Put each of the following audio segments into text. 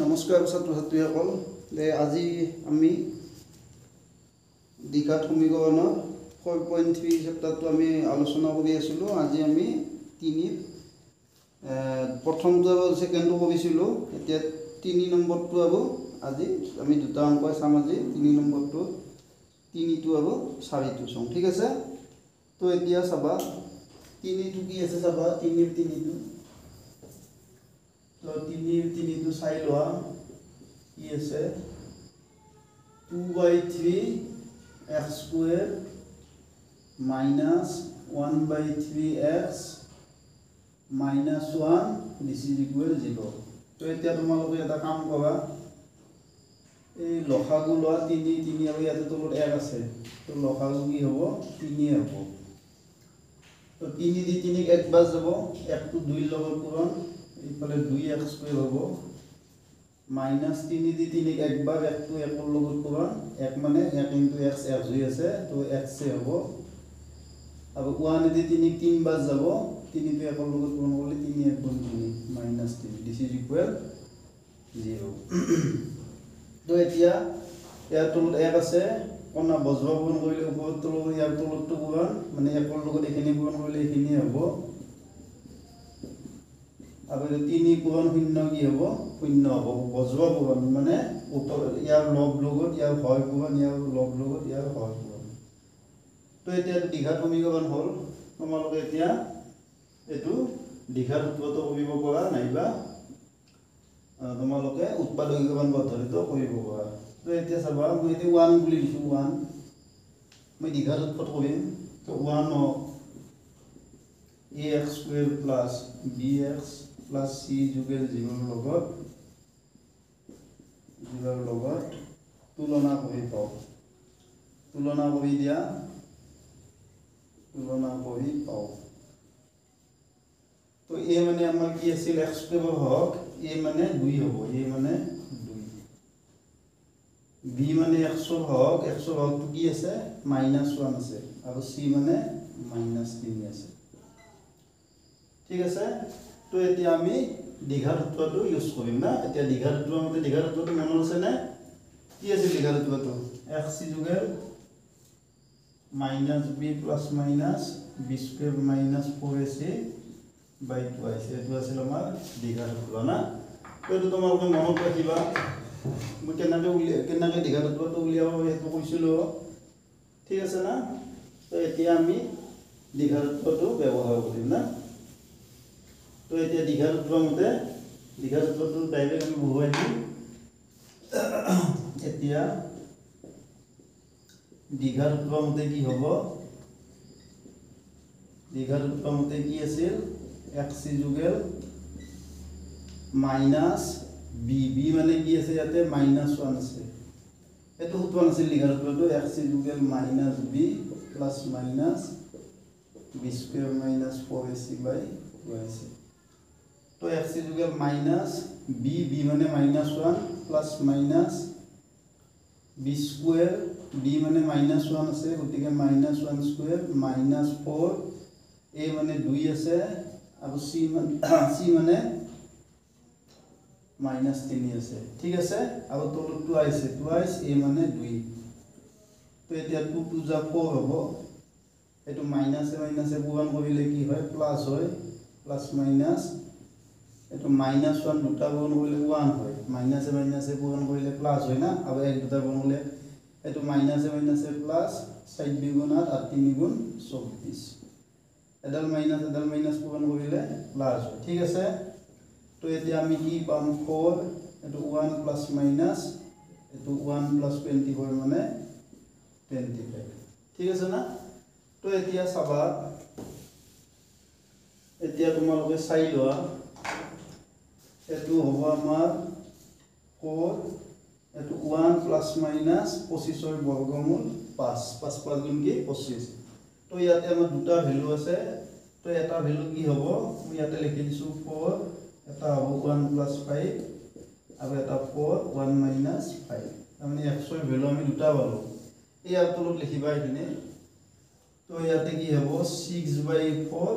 নমস্কাৰ ছাত্ৰ ছাত্ৰীসকল আজি আমি দ্বিঘাত সমীকৰণৰ 4.3 চেপ্টাৰটো আমি আলোচনা কৰি আছিলোঁ। আজি আমি প্ৰথমটো আৰু ছেকেণ্ডটো কৰিছিলোঁ, এতিয়া 3 নম্বৰটো আৰু আজি আমি দুটা অংক চাম। আজি 3 নম্বৰটো 3টো আৰু 4টো চাম, ঠিক আছে। তো এতিয়া চাবা 3টো কি আছে, চাবা 3টো তো 3টো চাই লোৱা কি আছে, 2/3 x square minus 1/3x minus 1 this is equal 0। তো এতিয়া তোমালোকে এটা কাম কৰা, এই লসাগু লোৱা 3 আৰু ইয়াতে তলত 1 আছে, তো লসাগু কি হ'ব 3 হ'ব। তো 3 দি 3 একবাৰ যাব, 1টো 2 লগত পূৰণ, এইফালে 2x স্কয়াৰ হ'ব মাইনাস 3 দি 3 একবাৰ, 1টো 1 লগত পূৰণ, 1 মানে 1 * x x হৈ আছে, তো x হ'ব। আৰু 1 দি 3 তিনবাৰ যাব, 3টো 1 লগত পূৰণ কৰিলে 3 * 1 = 3 মাইনাস 3 দিস ইজ ইকুৱেল 0। তো এতিয়া ইয়াৰ তলত 1 আছে, কোনা বজ্ৰ পূৰণ কৰিলে ওপৰত তলত, ইয়াৰ তলতটো পূৰণ মানে 1 লগত এখিনি পূৰণ কৰিলে এখিনি হ'ব। अब 3 পূৰণ 0 কি হ'ব 0 হ'ব, বজ্ৰ পূৰণ মানে ইয়াৰ লব লগত ইয়াৰ হয় পূৰণ, ইয়াৰ লব লগত ইয়াৰ হয় পূৰণ। তো এতিয়া দ্বিঘাত সমীকৰণ হ'ল। তোমালোকে এতিয়া এটো দ্বিঘাত সূত্ৰটো কৰিব পৰা নাইবা তোমালোকে উৎপাদকীকৰণ পদ্ধতিটো কৰিব পৰা। তো এতিয়া চাবা, মই এতিয়া 1 বুলি লিখো, 1 মই দ্বিঘাত সূত্ৰত কৰিম। তো 1 ax square plus bx plus c যুগেল 0 লগত তুলনা কৰি পাও, তুলনা কৰি পাও। তো a মানে আমাৰ কি আছিল, x স্কয়ার হওক, a মানে 2 হ'ব, a মানে 2, b মানে x হওক, x হওক কি আছে -1 আছে, আৰু c মানে -3 আছে, ঠিক আছে। তো এতিয়া আমি দ্বিঘাত সূত্ৰটো ইউজ কৰিম না। এতিয়া দ্বিঘাত সূত্ৰৰ মতে দ্বিঘাত সূত্ৰটো মনত আছে না, কি আছে দ্বিঘাত সূত্ৰটো, x যুগেল -b plus minus b square minus 4ac by 2ac, এটো আছিল আমাৰ দ্বিঘাত সূত্ৰ না। তো এটো তোমালোকে মনত ৰাখিবা, মই কেনেকৈ দ্বিঘাত সূত্ৰটো উলিয়াব সেইটো কৈছিলো, ঠিক আছে না। তো এতিয়া আমি দ্বিঘাত সূত্ৰটো ব্যৱহাৰ কৰিম না। তো এতিয়া দ্বিঘাত সূত্ৰৰ মতে দ্বিঘাত সূত্ৰটো ডাইৰেক্ট আমি বহুৱাই দিম। এতিয়া দ্বিঘাত সূত্ৰৰ মতে কি হ'ব, দ্বিঘাত সূত্ৰৰ মতে কি আছিল, x যুগেল মাইনাস b, b মানে কি আছে ইয়াতে -1 আছে, এটো সূত্ৰ নাছিল দ্বিঘাত সূত্ৰটো, x যুগেল -b plus minus b square minus 4ac by 2ac। তো x যুগেল মাইনাস b, b মানে -1 plus minus b square, b মানে -1 আছে, গতিকে -1 স্কয়ার minus 4, a মানে 2 আছে, আৰু c মানে -3 আছে, ঠিক আছে। আৰু তলত 2 আছে, 2 a মানে 2। তো এতিয়া 2 2 যা 4 হ'ব, এটো মাইনাসে মাইনাসে পূৰণ কৰিলে কি হয় প্লাস হয়, প্লাস মাইনাস, এটো -1 দুটা পূৰণ কৰিলে 1 হয়, মাইনাসে মাইনাসে পূৰণ কৰিলে প্লাস হয় না, আৰু 1 দুটা পূৰণ কৰিলে এটো মাইনাসে মাইনাসে প্লাস, 4 2 8 8 3 24, এডাল মাইনাস পূৰণ কৰিলে প্লাস হয়, ঠিক আছে। তো এতিয়া আমি কি পাম 4, এটো 1 প্লাস মাইনাস, এটো 1 প্লাস 24 মানে 25, ঠিক আছে না। তো এতিয়া চাবা, এতিয়া তোমালোকে চাই লোৱা, এটো হ'ব আমাৰ 4, এটো 1 প্লাস মাইনাস 25 বৰ্গমূল 5, 5 5 গুণ কি 25। তো ইয়াতে আমাৰ দুটা ভ্যালু আছে, তো এটা ভ্যালু কি হ'ব, মই ইয়াতে লিখি দিছো 4, এটা হ'ব 1 প্লাস 5, আৰু এটা 4 1 minus 5, মানে x ৰ ভ্যালু আমি দুটা পালো, ইয়াৰ তলত লিখিবা এখিনি। তো ইয়াতে কি হ'ব 6/4,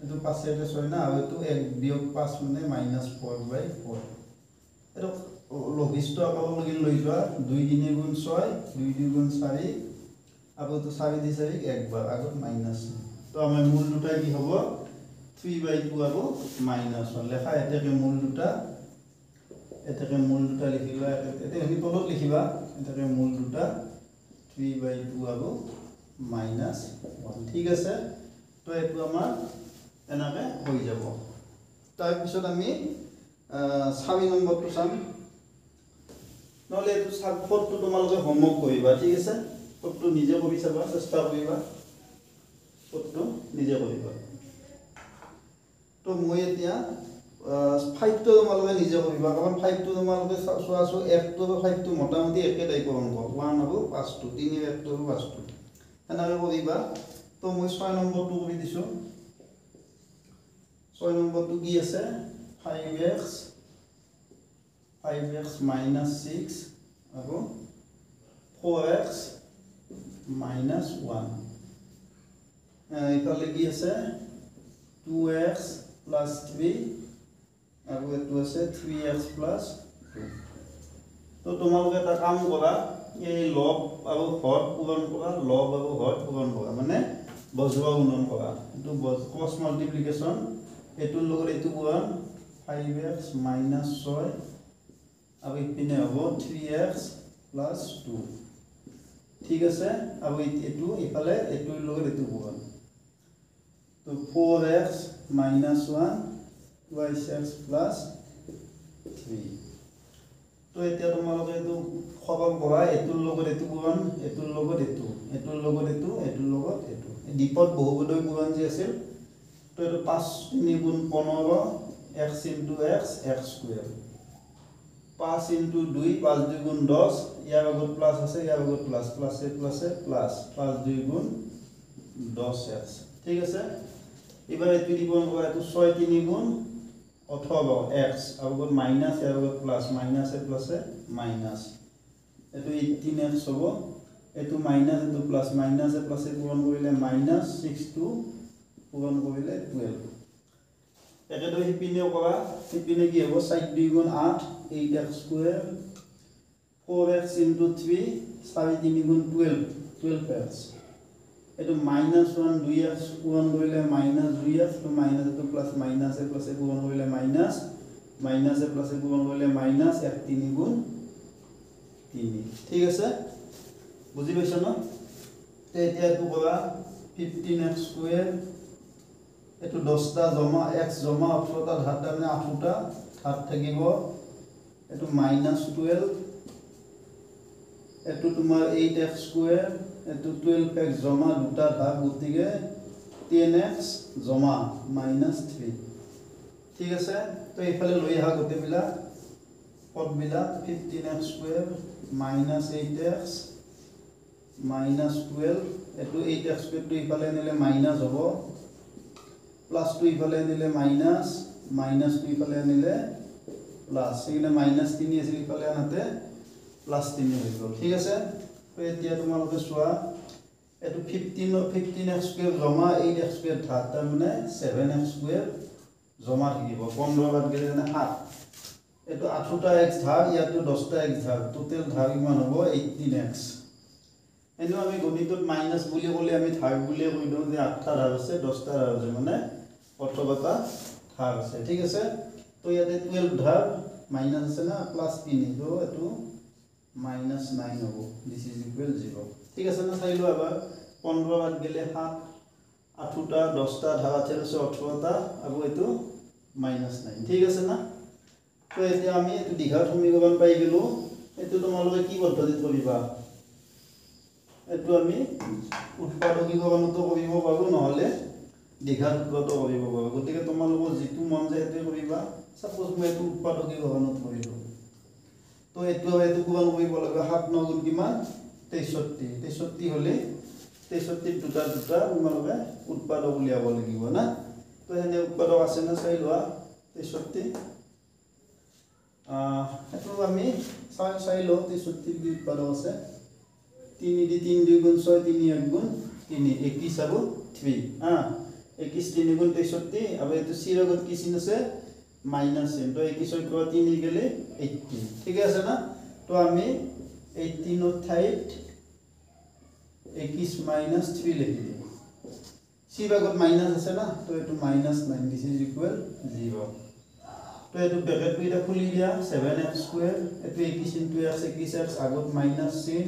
এটো 5 6 না, আৰু এটো 1 - 5 মানে -4/4, এটা লঘিষ্ঠ আকাৰৰ লগি লৈ যোৱা 2 3 গুণ 6 2 2 গুণ 4 আৰু তো 4 দি 4 একবাৰ আগত মাইনাস তো আমাৰ মূল দুটা কি হ'ব 3/2 আৰু -1 লেখা এটাকে মূল দুটা লিখিবা এটা আমি তলত লিখিবা এটাকে মূল দুটা 3/2 আৰু -1 ঠিক আছে তো এটো আমাৰ এনাকে হৈ যাব তাৰ পিছত আমি 6 নম্বৰটো চাম নহলে এটো ফটো তোমালোকে হোমৱৰ্ক কৰিবা ঠিক আছে ফটো নিজে কৰি চাবা চেষ্টা কৰিবা ফটো নিজে কৰিবা তো মই এতিয়া 5 টো তোমালোকে নিজে কৰিবা কাৰণ 5 টো তোমালোকে চোৱাছো 1 টো 5 টো মোটামুটি একে টাইপৰ অংক 1 আৰু 5 টো 3 1 টো 5 টো এনাকে কৰিবা তো মই 6 নম্বৰটো কৰি দিছো 6 নম্বৰটো কি আছে 5x minus 6 আৰু 4x minus 1 ইফালে কি আছে 2x plus 3 আৰু এটো আছে 3x plus 2 তো তোমালোকে এটা কাম কৰা এই লব আৰু হৰ পূৰণ কৰা লব আৰু হৰ পূৰণ কৰা মানে বজোৱা গুণন কৰা এটো ক্ৰস মাল্টিপ্লিকেশন এটোৰ লগত এটো পূৰণ 5x minus 6 আৰু ইপিনে হ'ব 3x plus 2 ঠিক আছে আৰু এটো ইফালে এটোৰ লগত এটো পূৰণ তো 4x minus 1 twice x plus 3 তো এতিয়া তোমালোকে এটো খবম কৰা এটোৰ লগত এটো পূৰণ এটোৰ লগত এটো এটোৰ লগত এটো এটোৰ লগত এটো দ্বিপদ বহুপদৰ পূৰণ যে আছিল তো এটো 5 3 গুণ 15 x into x x square 5 into 2 5 2 গুণ 10 ইয়াৰ আগত প্লাস আছে ইয়াৰ আগত প্লাস প্লাস 5 2 গুণ 10x ঠিক আছে এবাৰ এটো দিব কৰা এটো 6 3 গুণ 18x আগত মাইনাস ইয়াৰ আগত প্লাস মাইনাসে প্লাসে মাইনাস এটো 18x হ'ব এটো মাইনাস এটো প্লাস মাইনাসে প্লাসে পূৰণ কৰিলে মাইনাস 6 2 পূৰণ কৰিলে 12 একেদৰে হিপিনেও কৰা হিপিনে কি হ'ব 4 2 গুণ 8 8x square 4x into 3 4 3 গুণ 12x এটো -1 2x পূৰণ কৰিলে -2x তো মাইনাস এটো প্লাস মাইনাসে প্লাসে পূৰণ কৰিলে মাইনাস মাইনাসে প্লাসে পূৰণ কৰিলে মাইনাস 1 3 গুণ 3 ঠিক আছে বুজি পাইছা ন তে এতিয়া এটো কৰা 15x square এটো 10টা জমা x জমা 18টা ধাত মানে 8টা ধাত থাকিব এটো -12 এটো তোমাৰ 8x square এটো 12x জমা দুটা ধাত গতিকে 10x জমা -3 ঠিক আছে তো ইফালে লৈ আহা গতেবিলাক পদবিলাক 15x square -8x -12 এটো 8x square তো ইফালে নিলে মাইনাস হ'ব প্লাস 2 ইফালে নিলে মাইনাস মাইনাস 2 ইফালে নিলে প্লাস এখানে -3 আছে ইফালে আনতে +3 হৈ গ'ল ঠিক আছে তো এতিয়া তোমালোকে চোৱা এটো 15x স্কয়াৰ জমা 8x স্কয়াৰ ধাত তাৰ মানে 7x স্কয়ার জমা থাকিব 15 বাদ গলে মানে 7 এটো 8টা x ধাৰ ইয়াতো 10টা x ধাৰ টোটাল ধাৰ কিমান হ'ব 18x এনো আমি গণিতত মাইনাস বুলি ক'লে আমি ধাৰ বুলি কৈ দিও যে 8টা ধাৰ আছে 10টা ধাৰ আছে মানে 18টা ধাৰ আছে ঠিক আছে তো ইয়াতে 12 ধাৰ মাইনাস আছে না +3 তো এটো -9 হ'ব দিস ইজ ইকুয়াল 0 ঠিক আছে না চাইলো আবার 15 বাদ গেলে 7 8টা 10টা ধাৰ আছে 18টা আৰু এটো -9 ঠিক আছে না তো এতিয়া আমি এটো দীঘল সমীকৰণ পাই গেলো এটো তোমালোকে কি পদ্ধতিত কৰিবা এটো আমি উৎপাদকীকৰণটো কৰিব পাৰো নহলে দীঘল সূত্ৰটো কৰিব পাৰো গতিকে তোমালোকৰ যেটো মন যায় এটো কৰিবা সাপোজ মই এটো উৎপাদকীকৰণত কৰিলো তো এটো পূৰণ কৰিব লাগে 7 9 গুণ কিমান 63 হলে 63 দুটা তোমালোকে উৎপাদক উলিয়াব লাগিব না তো এনে উৎপাদক আছে না চাই লোৱা 63 এটো আমি চাই লো 63 কি উৎপাদক আছে 3 দি 3 2 গুণ 6 3 1 গুণ 3 21 আৰু 3 21 3 গুণ 63 আৰু এটো 0 গুণ কি চিন আছে মাইনাস n তো 21 ৰ 3 গেলে 18 ঠিক আছে না তো আমি 18 ৰ ঠাইত 21 minus 3 লিখি দিম c ভাগত মাইনাস আছে না তো এটো -9 this is equal 0 তো এটো ব্র্যাকেট এটা খুলি দিয়া 7x² এটো 21 into x 21x আগত মাইনাস চিন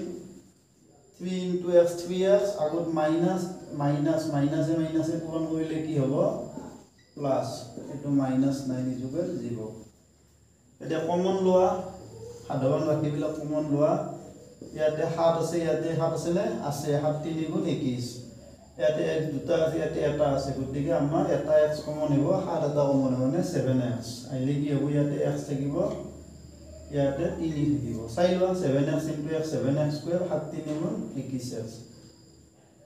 3 into x 3x আগত মাইনাস মাইনাসে পূরণ কৰিলে কি হ'ব প্লাস এটো -9 is equal 0 এটা কমন লোৱা সাধাৰণ বাকিবিলাক কমন লোৱা ইয়াতে 7 আছে ইয়াতে 7 আছে নে আছে 7 3 গুণ 21 ইয়াতে দুটা আছে ইয়াতে এটা আছে গতিকে আমাৰ এটা x কমন হ'ব 7 এটা কমন হ'ব মানে 7x আইলে কি হ'ব ইয়াতে x থাকিব ইয়াতে 3 থাকিব চাই লোৱা 7x into x 7x square 7 3 গুণ 21x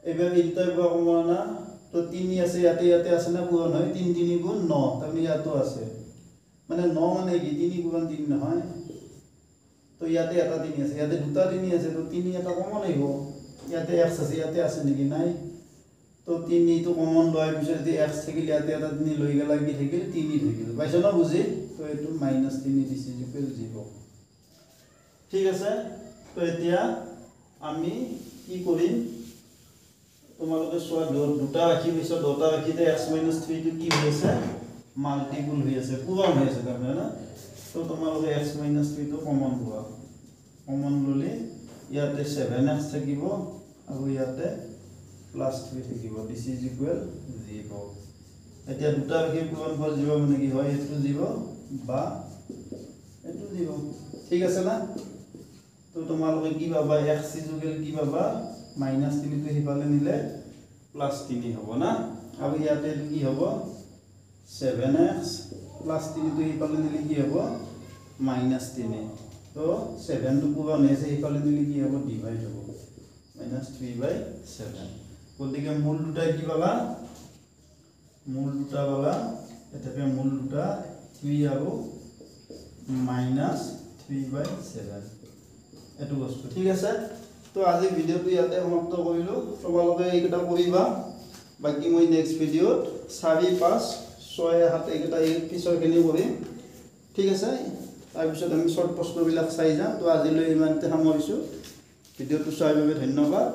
এবাৰ এই দুটা কমন না তো 3 আছে ইয়াতে আছে না পূৰণ হয় 3 3 গুণ 9 তাৰমানে ইয়াতো আছে মানে 9 মানে কি 3 গুণ 3 নহয় তো ইয়াতে এটা 3 আছে ইয়াতে দুটা 3 আছে তো 3 এটা কমন আহিব ইয়াতে x আছে ইয়াতে আছে নেকি নাই তো 3 তো কমন লয় পিছত যদি x থাকিল ইয়াতে এটা 3 লৈ গলা কি থাকিল 3 থাকিল পাইছ না বুজি তো এটো -3 দিছে ইকুয়াল 0 ঠিক আছে তো এতিয়া আমি কি কৰিম তোমালোকে সোৱা দুটা ৰাখি পিছত দুটা ৰাখিতে x - 3 টো কি হৈ আছে মাল্টিপল হৈ আছে পূৰণ হৈ আছে তাৰমানে না তো তোমালোকে x - 3 টো কমন লোৱা কমন ললে ইয়াতে 7x থাকিব আৰু ইয়াতে +3 থাকিব this is equal 0 এতিয়া দুটা ৰাখি পূৰণ ফল 0 মানে কি হয় এটো 0 বা এটো 0 ঠিক আছে না তো তোমালোকে কি পাবা x ইকুয়াল কি পাবা -3 টো হিপালে নিলে +3 হ'ব না আৰু ইয়াতে কি হ'ব 7x +3 টো হিপালে নিলে কি হ'ব -3 তো 7 টো পূৰণ হৈছে হিপালে নিলে কি হ'ব ডিভাইড হ'ব -3/7 গতিকে মূল দুটা কি পাবা মূল দুটা পাবা এটাকে মূল দুটা 3 আৰু -3/7 এটো বস্তু ঠিক আছে তো আজি ভিডিওটো ইয়াতে সমাপ্ত কৰিলো তোমালোকে এইটা কৰিবা বাকি মই নেক্সট ভিডিওত 4 5 6 7 এইটা এই পিছৰখিনি কৰিম ঠিক আছে তাৰ পিছত আমি শৰ্ট প্ৰশ্নবিলাক চাই যাম তো আজিলৈ ইমানতে সামৰিছো ভিডিওটো চোৱাৰ বাবে ধন্যবাদ